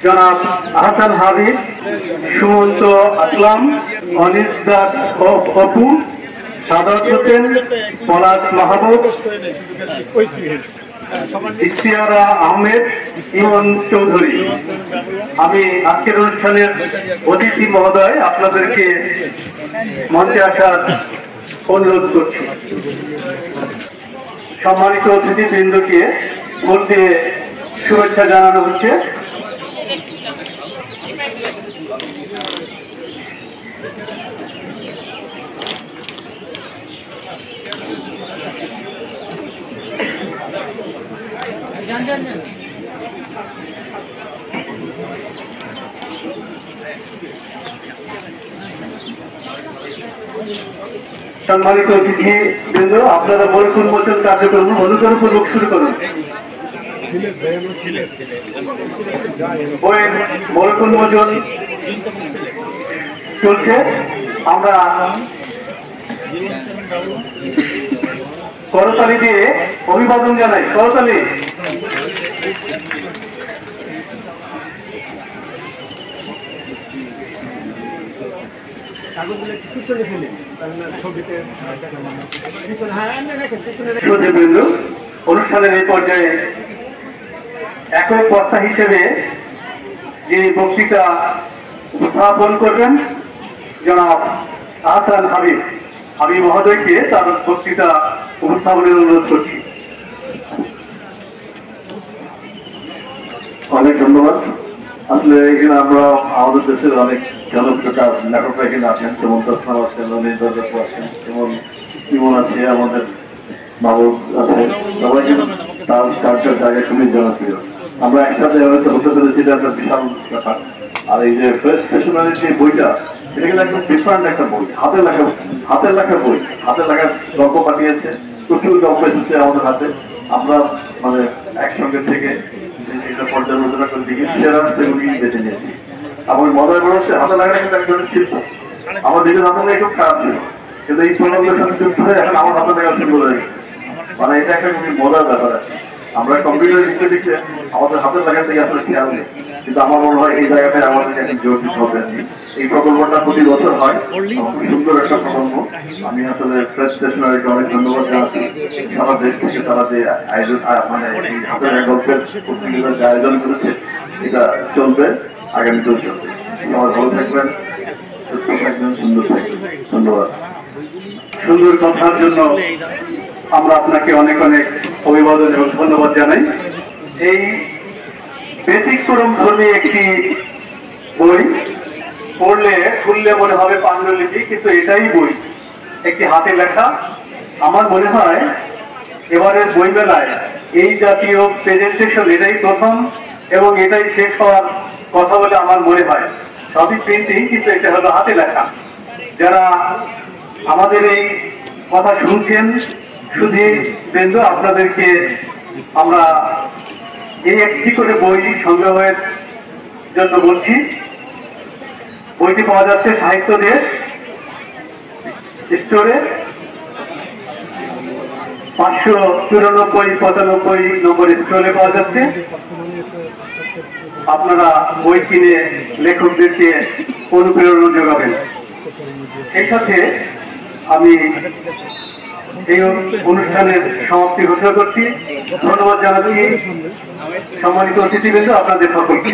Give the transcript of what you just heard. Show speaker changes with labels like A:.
A: জনাব আহসান হাবিব, সুমন্ত আসলাম, অনিস দাস অপু, সাদাত হোসেন, পলাশ মাহবুব, ইশতিয়ারা আহমেদ, ইমন চৌধুরী। আমি আজকের অনুষ্ঠানের অতিথি মহোদয় আপনাদেরকে মঞ্চে আসার অনুরোধ করছি। সম্মানিত অতিথিবৃন্দকে বলতে শুভেচ্ছা জানানো হচ্ছে। সম্মানিত অতিথিবৃন্দ, আপনারা বই উন্মোচন কার্যক্রম অনুগ্রহপূর্বক শুরু করুন। বইয়ের বই উন্মোচন চলছে। আমরা করতালি দিয়ে অভিবাদন জানাই। করতালি। অনুষ্ঠানের এই পর্যায়ে একক বক্তা হিসেবে যিনি বক্তৃতা উপস্থাপন করবেন জনাব আহসান হাবিব মহোদয়কে তার বক্তৃতা উপস্থাপনের অনুরোধ করছি।
B: অনেক ধন্যবাদ। আসলে এখানে আমরা আমাদের দেশের অনেক জনপ্রিয় লেখকরা এখানে আছেন, যেমন তসনাম আছেন, অনিল দাস আছেন, যেমন ইমন আছে, আমাদের মাহবুব আছে, সবাই তার জায়গায় খুবই জনপ্রিয়। আমরা একসাথে হয়তো হতে পেরেছি, এটা একটা বিশাল ব্যাপার। আর এই যে ফ্রেশ স্টেশনারি যে বইটা, এটা কিন্তু একদম ডিফারেন্ট একটা বই, হাতের লেখা বই, হাতের লেখা গল্প পাঠিয়েছে, প্রচুর গল্প এসেছে আমাদের হাতে। আমরা মানে একসঙ্গে থেকে পর্যালোচনা করে দেখি সেরা সেগুলি বেছে নিয়েছি। আমার মজার বড় হচ্ছে হাতে লাগা কিন্তু একজন শিল্প। আমার নিজের হাতে লেগে খুব খারাপ ছিল, কিন্তু এই প্রোগ্রামের সাথে যুক্ত হয়ে এখন আমার হাতে লাগা শুরু করে গেছে। মানে এটা একটা খুবই মজার ব্যাপার আছে। আমরা কম্পিউটার লিখতে লিখতে আমাদের হাতের লাগা থেকে আসলে খেয়াল নেই, কিন্তু আমার মনে হয় এই জায়গাটায় আমাদের একটি জোর দিতে হবে। এই প্রকল্পটা প্রতি বছর হয়, খুব সুন্দর একটা প্রকল্প। আমি আসলে ফ্রেশ স্টেশনারিকে অনেক ধন্যবাদ জানাচ্ছি। সারা দেশ থেকে তারা যে আয়োজন, মানে এই হাতের গল্পের প্রতিযোগিতার যে আয়োজন করেছে, এটা চলবে, আগামীতেও চলবে। সবাই ভালো থাকবেন, সুস্থ থাকবেন, সুন্দর থাকবেন। ধন্যবাদ।
A: সুন্দর কথার জন্য আমরা আপনাকে অনেক অনেক অভিবাদন এবং ধন্যবাদ জানাই। এই ব্যতিক্রম ধর্মী একটি বই পড়লে খুললে মনে হবে পাণ্ডুলিপি, কিন্তু এটাই বই, একটি হাতে লেখা। আমার মনে হয় এবারের বই মেলায় এই জাতীয় প্রেজেন্টেশন এটাই প্রথম এবং এটাই শেষ হওয়ার কথা বলে আমার মনে হয়। সবই প্রিন্টিং, কিন্তু এটা হলো হাতে লেখা। যারা আমাদের এই কথা শুনছেন সুধীবৃন্দ, আপনাদেরকে আমরা এই একটি করে বই সংগ্রহের জন্য বলছি। বইটি পাওয়া যাচ্ছে সাহিত্য দেশ স্টোরে, 594-95 নম্বর স্টলে পাওয়া যাচ্ছে। আপনারা বই কিনে লেখকদেরকে অনুপ্রেরণা যোগাবেন। সেই সাথে আমি এই অনুষ্ঠানের সমাপ্তি ঘোষণা করছি। ধন্যবাদ জানাচ্ছি সম্মানিত অতিথিবৃন্দ আপনাদের সকলকে।